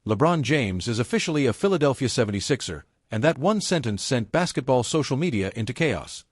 LeBron James is officially a Philadelphia 76er, and that one sentence sent basketball social media into chaos.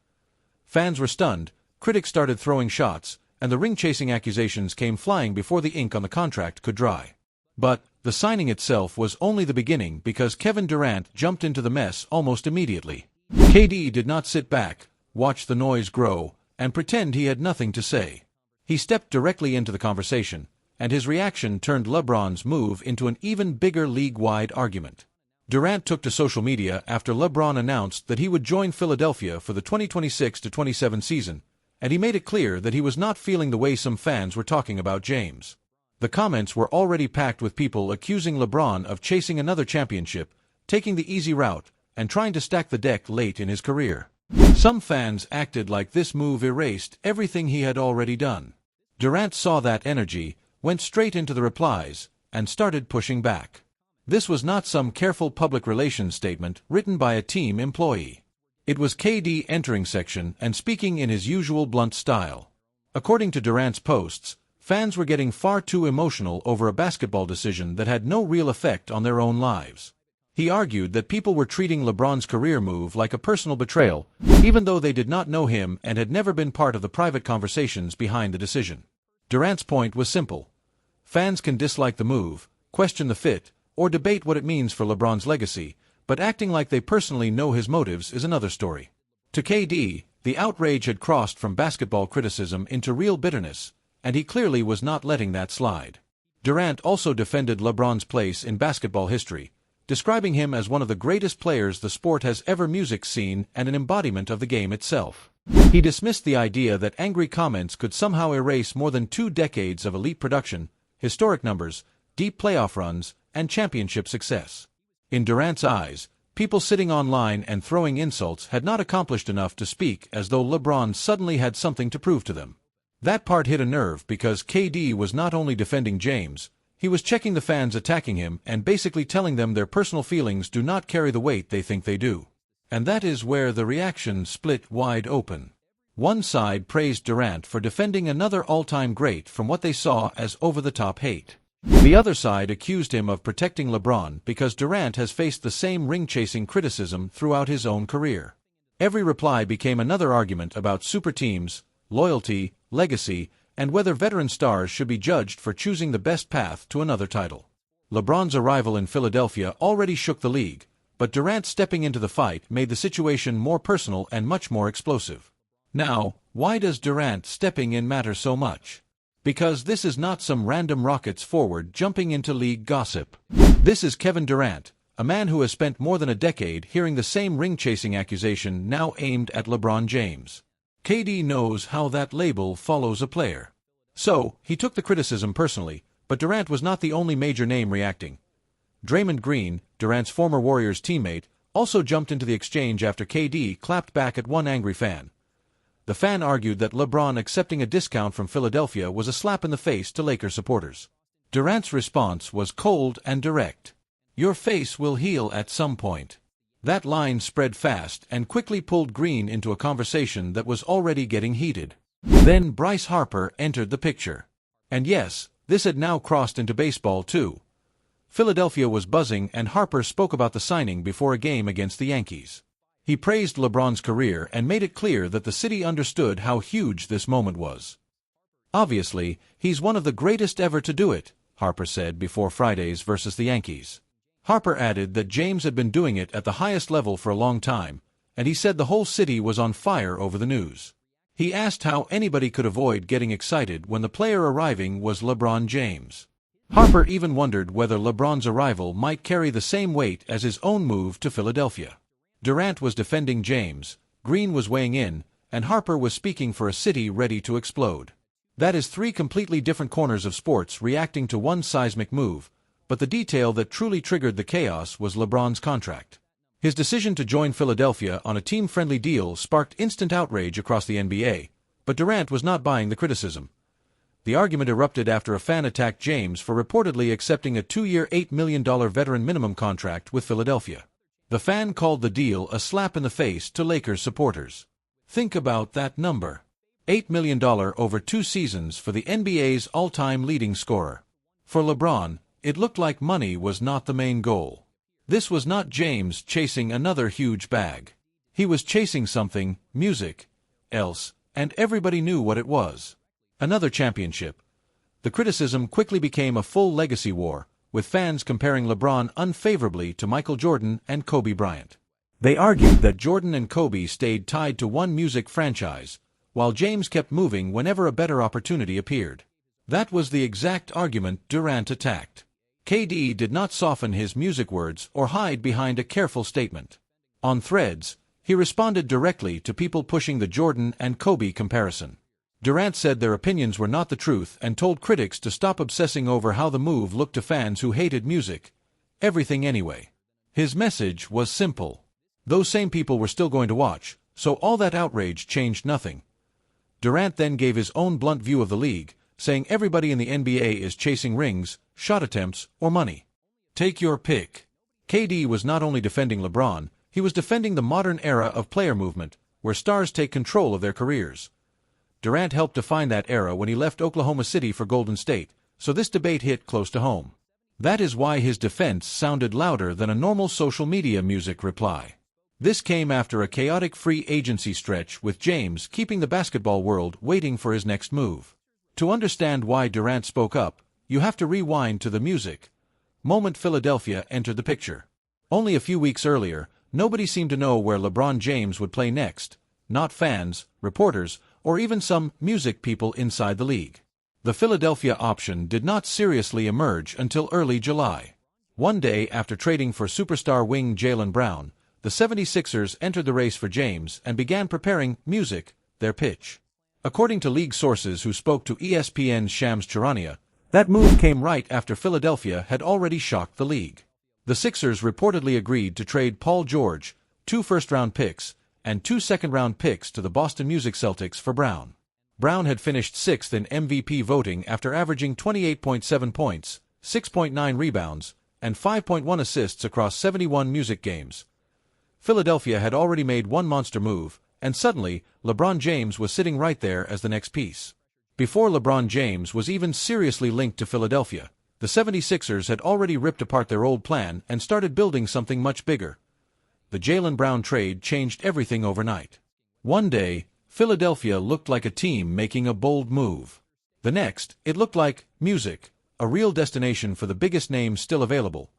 Fans were stunned, critics started throwing shots, and the ring-chasing accusations came flying before the ink on the contract could dry. But the signing itself was only the beginning because Kevin Durant jumped into the mess almost immediately. KD did not sit back, watch the noise grow, and pretend he had nothing to say. He stepped directly into the conversation, and his reaction turned LeBron's move into an even bigger league-wide argument. Durant took to social media after LeBron announced that he would join Philadelphia for the 2026-27 season, and he made it clear that he was not feeling the way some fans were talking about James. The comments were already packed with people accusing LeBron of chasing another championship, taking the easy route, and trying to stack the deck late in his career. Some fans acted like this move erased everything he had already done. Durant saw that energy, went straight into the replies, and started pushing back. This was not some careful public relations statement written by a team employee. It was KD entering section and speaking in his usual blunt style. According to Durant's posts, fans were getting far too emotional over a basketball decision that had no real effect on their own lives. He argued that people were treating LeBron's career move like a personal betrayal, even though they did not know him and had never been part of the private conversations behind the decision. Durant's point was simple. Fans can dislike the move, question the fit, or debate what it means for LeBron's legacy, but acting like they personally know his motives is another story. To KD, the outrage had crossed from basketball criticism into real bitterness, and he clearly was not letting that slide. Durant also defended LeBron's place in basketball history, describing him as one of the greatest players the sport has ever seen and an embodiment of the game itself. He dismissed the idea that angry comments could somehow erase more than 2 decades of elite production, historic numbers, deep playoff runs, and championship success. In Durant's eyes, people sitting online and throwing insults had not accomplished enough to speak as though LeBron suddenly had something to prove to them. That part hit a nerve because KD was not only defending James, he was checking the fans attacking him and basically telling them their personal feelings do not carry the weight they think they do. And that is where the reaction split wide open. One side praised Durant for defending another all-time great from what they saw as over-the-top hate. The other side accused him of protecting LeBron because Durant has faced the same ring-chasing criticism throughout his own career. Every reply became another argument about super teams, loyalty, legacy, and whether veteran stars should be judged for choosing the best path to another title. LeBron's arrival in Philadelphia already shook the league, but Durant stepping into the fight made the situation more personal and much more explosive. Now, why does Durant stepping in matter so much? Because this is not some random Rockets forward jumping into league gossip. This is Kevin Durant, a man who has spent more than a decade hearing the same ring-chasing accusation now aimed at LeBron James. KD knows how that label follows a player. So, he took the criticism personally, but Durant was not the only major name reacting. Draymond Green, Durant's former Warriors teammate, also jumped into the exchange after KD clapped back at one angry fan. The fan argued that LeBron accepting a discount from Philadelphia was a slap in the face to Lakers supporters. Durant's response was cold and direct. "Your face will heal at some point." That line spread fast and quickly pulled Green into a conversation that was already getting heated. Then Bryce Harper entered the picture. And yes, this had now crossed into baseball too. Philadelphia was buzzing and Harper spoke about the signing before a game against the Yankees. He praised LeBron's career and made it clear that the city understood how huge this moment was. "Obviously, he's one of the greatest ever to do it," Harper said before Friday's versus the Yankees. Harper added that James had been doing it at the highest level for a long time, and he said the whole city was on fire over the news. He asked how anybody could avoid getting excited when the player arriving was LeBron James. Harper even wondered whether LeBron's arrival might carry the same weight as his own move to Philadelphia. Durant was defending James, Green was weighing in, and Harper was speaking for a city ready to explode. That is 3 completely different corners of sports reacting to one seismic move, but the detail that truly triggered the chaos was LeBron's contract. His decision to join Philadelphia on a team-friendly deal sparked instant outrage across the NBA, but Durant was not buying the criticism. The argument erupted after a fan attacked James for reportedly accepting a 2-year $8 million veteran minimum contract with Philadelphia. The fan called the deal a slap in the face to Lakers supporters. Think about that number. $8 million over 2 seasons for the NBA's all-time leading scorer. For LeBron, it looked like money was not the main goal. This was not James chasing another huge bag. He was chasing something, music, else, and everybody knew what it was. Another championship. The criticism quickly became a full legacy war, with fans comparing LeBron unfavorably to Michael Jordan and Kobe Bryant. They argued that Jordan and Kobe stayed tied to one music franchise, while James kept moving whenever a better opportunity appeared. That was the exact argument Durant attacked. KD did not soften his music words or hide behind a careful statement. On Threads, he responded directly to people pushing the Jordan and Kobe comparison. Durant said their opinions were not the truth and told critics to stop obsessing over how the move looked to fans who hated music. Everything anyway. His message was simple. Those same people were still going to watch, so all that outrage changed nothing. Durant then gave his own blunt view of the league, saying everybody in the NBA is chasing rings, shot attempts, or money. Take your pick. KD was not only defending LeBron, he was defending the modern era of player movement, where stars take control of their careers. Durant helped define that era when he left Oklahoma City for Golden State, so this debate hit close to home. That is why his defense sounded louder than a normal social media music reply. This came after a chaotic free agency stretch with James keeping the basketball world waiting for his next move. To understand why Durant spoke up, you have to rewind to the music moment Philadelphia entered the picture. Only a few weeks earlier, nobody seemed to know where LeBron James would play next, not fans, reporters, or even some music people inside the league. The Philadelphia option did not seriously emerge until early July. One day after trading for superstar wing Jaylen Brown, the 76ers entered the race for James and began preparing music, their pitch. According to league sources who spoke to ESPN's Shams Charania, that move came right after Philadelphia had already shocked the league. The Sixers reportedly agreed to trade Paul George, 2 first-round picks, and 2 second-round picks to the Boston Music Celtics for Brown. Brown had finished 6th in MVP voting after averaging 28.7 points, 6.9 rebounds, and 5.1 assists across 71 music games. Philadelphia had already made one monster move, and suddenly, LeBron James was sitting right there as the next piece. Before LeBron James was even seriously linked to Philadelphia, the 76ers had already ripped apart their old plan and started building something much bigger. The Jaylen Brown trade changed everything overnight. One day, Philadelphia looked like a team making a bold move. The next, it looked like music, a real destination for the biggest names still available.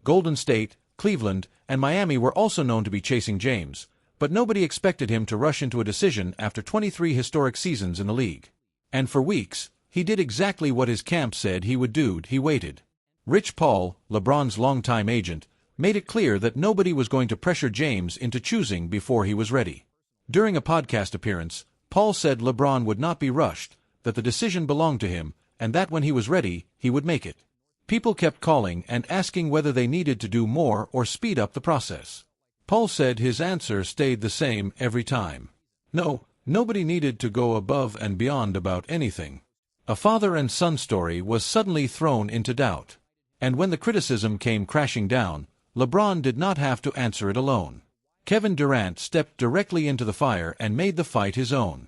Golden State, Cleveland, and Miami were also known to be chasing James, but nobody expected him to rush into a decision after 23 historic seasons in the league. And for weeks, he did exactly what his camp said he would do. He waited. Rich Paul, LeBron's longtime agent, made it clear that nobody was going to pressure James into choosing before he was ready. During a podcast appearance, Paul said LeBron would not be rushed, that the decision belonged to him, and that when he was ready, he would make it. People kept calling and asking whether they needed to do more or speed up the process. Paul said his answer stayed the same every time. No, nobody needed to go above and beyond about anything. A father and son story was suddenly thrown into doubt. And when the criticism came crashing down, LeBron did not have to answer it alone. Kevin Durant stepped directly into the fire and made the fight his own.